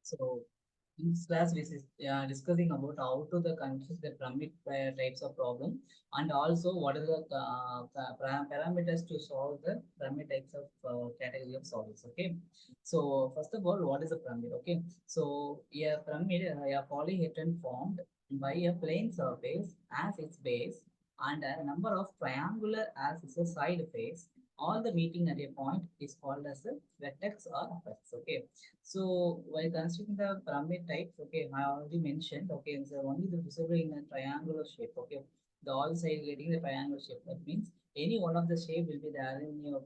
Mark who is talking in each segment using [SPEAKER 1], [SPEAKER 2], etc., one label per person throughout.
[SPEAKER 1] So in this class, we is discussing about how to the construct the pyramid types of problem, and also what are the parameters to solve the pyramid types of category of solids. Okay. So first of all, what is a pyramid? Okay. So a pyramid, a polyhedron formed by a plane surface as its base and a number of triangular as its side face, all the meeting at a point is called as a vertex or apex. Okay. So while considering the pyramid types, okay, I already mentioned, okay, so only the visible in a triangular shape, okay, the all side getting the triangular shape. That means any one of the shape will be there in your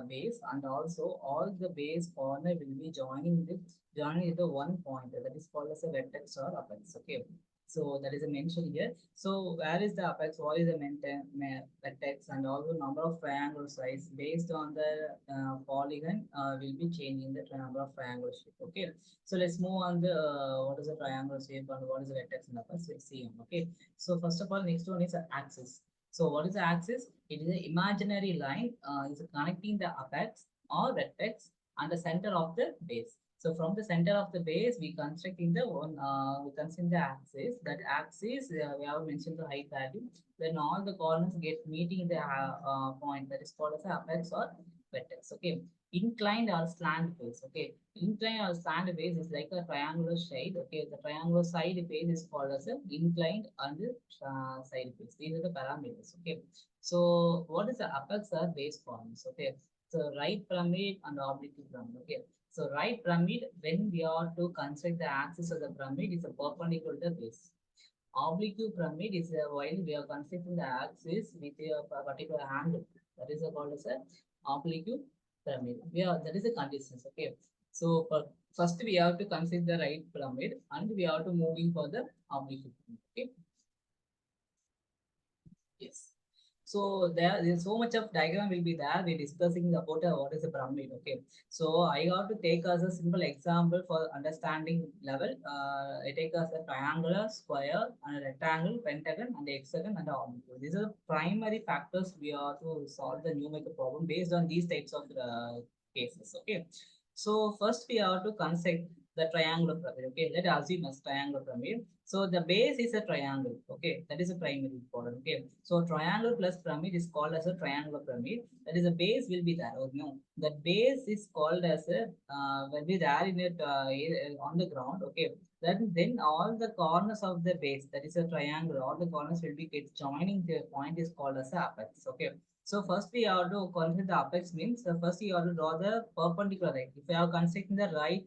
[SPEAKER 1] base, and also all the base corner will be joining the one point that is called as a vertex or apex. Okay, so that is a mention here. So where is the apex? What is the vertex? And also number of triangle size based on the polygon will be changing the number of triangle shape. Okay. So let's move on the what is the triangle shape and what is the vertex and apex. Let's see. Okay. So first of all, next one is an axis. So what is the axis? It is an imaginary line is connecting the apex or vertex and the center of the base. So from the center of the base, we constructing the one, we consider the axis. That axis, we have mentioned the height value. Then all the corners get meeting the point that is called as the apex or vertex. Okay. Inclined or slant face. Okay. Inclined or slant face is like a triangular side. Okay. The triangular side face is called as a inclined and side face. These are the parameters. Okay. So what is the apex or base forms? Okay. So right pyramid and oblique pyramid. Okay. So right pyramid, when we are to construct the axis of the pyramid, is a perpendicular to the base. Oblique pyramid is a while we are constructing the axis with a particular angle. That is called as a oblique pyramid. We are that is a conditions. Okay. So first we have to consider the right pyramid and we have to moving for the oblique pyramid. Okay. Yes. So there's so much of diagram will be there. We're discussing about what is a pyramid. Okay. So I got to take as a simple example for understanding level. I take as a triangular, square, and a rectangle, pentagon, and the hexagon and the oblique. These are the primary factors we are to solve the numerical problem based on these types of cases. Okay. So first we have to construct the triangular pyramid. Okay. Let us assume as triangular pyramid. So the base is a triangle. Okay, that is a primary important. Okay, so triangle plus pyramid is called as a triangular pyramid. That is a base will be there. Or no, the base is called as a will be there in it on the ground. Okay, then all the corners of the base that is a triangle. All the corners will be get joining the point is called as a apex. Okay. So first we have to consider the apex means first you have to draw the perpendicular line. If you are constructing the right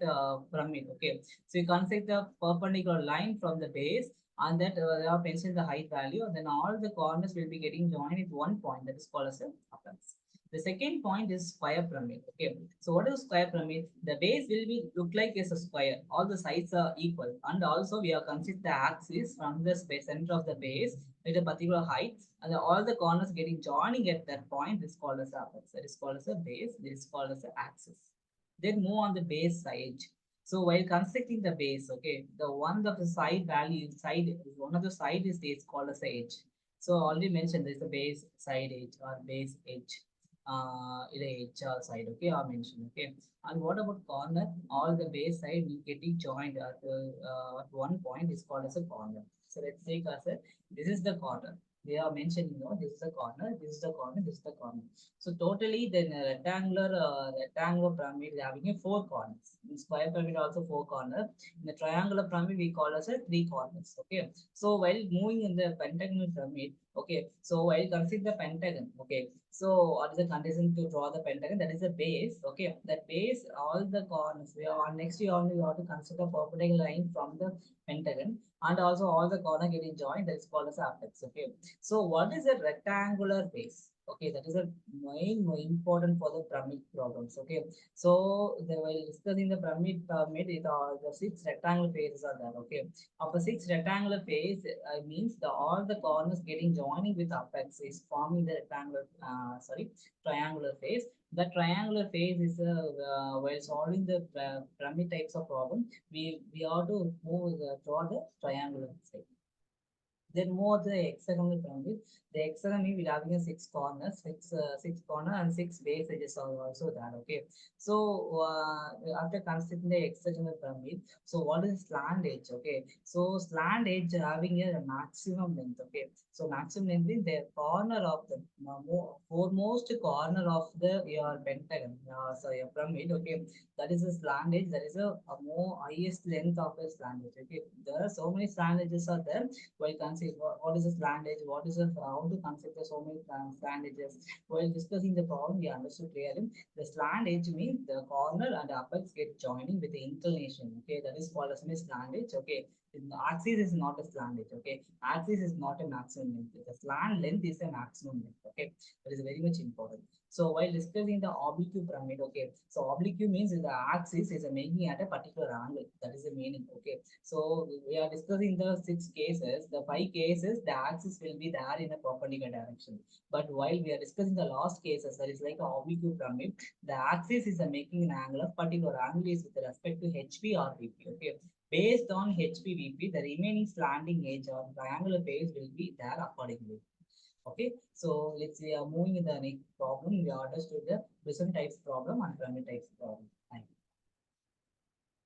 [SPEAKER 1] pyramid, okay, so you construct the perpendicular line from the base and that you have mentioned the height value and then all the corners will be getting joined at one point that is called as a apex. The second point is square pyramid. Okay, so what is square pyramid? The base will be look like as a square. All the sides are equal and also we have considered the axis from the space center of the base with a particular height and all the corners getting joining at that point is called as apex. That is called as a base. This is called as an axis. Then move on the base side. So while constructing the base, okay, the one of the side value, side one of the side is called as edge. So already mentioned there is a base side edge or base edge. The edge or side, okay, I mentioned, okay. And what about corner? All the base side will getting joined at one point is called as a corner. So let's take as a this is the corner. They are mentioning, this is the corner, this is the corner, this is the corner. So totally, then rectangular pyramid is having a four corners. In square pyramid also four corners. In the triangular pyramid we call as a three corners. Okay. So while moving in the pentagonal pyramid, okay. So while considering the pentagon, okay. So what is the condition to draw the pentagon? That is the base. Okay. That base, all the corners. We are next you only have to consider perpendicular line from the pentagon and also all the corner getting joined. That is called as apex. Okay. So what is a rectangular base? Okay, that is a more important for the pyramid problems. Okay, so they were discussing the pyramid it the six rectangular faces are there. Okay, of the six rectangular face means the all the corners getting joining with apex is forming the rectangular triangular face. The triangular face is while solving the pyramid types of problem, we ought to move draw the triangular side. Then more the hexagonal pyramid. The hexagon will having a six corners, six corner and six base edges are also there. Okay. So after constructing the hexagonal pyramid, so what is slant edge? Okay. So slant edge having a maximum length. Okay. So maximum length is the corner of the foremost corner of the your pentagon. So your pyramid. Okay. That is a slant edge. That is a more highest length of a slant edge. Okay. There are so many slant edges are there. While consider what is a slant edge, what is a how to consider so many slant edges. While discussing the problem, we understood clearly the slant edge means the corner and apex get joining with the inclination. Okay, that is called as a slant edge. Okay, the axis is not a slant edge. Okay, axis is not a maximum length. The slant length is a maximum length. Okay, that is very much important. So while discussing the oblique pyramid, okay, so oblique means the axis is making at a particular angle. That is the meaning. Okay, so we are discussing the six cases. The five cases, the axis will be there in a perpendicular direction. But while we are discussing the last cases, that is like a oblique pyramid, the axis is making an angle of particular angle is with respect to HP or VP. Okay. Based on HP VP, the remaining slanting edge or triangular face will be there accordingly. Okay, so let's say moving in the next problem. We understood the prism types problem and pyramid types problem. Thank you.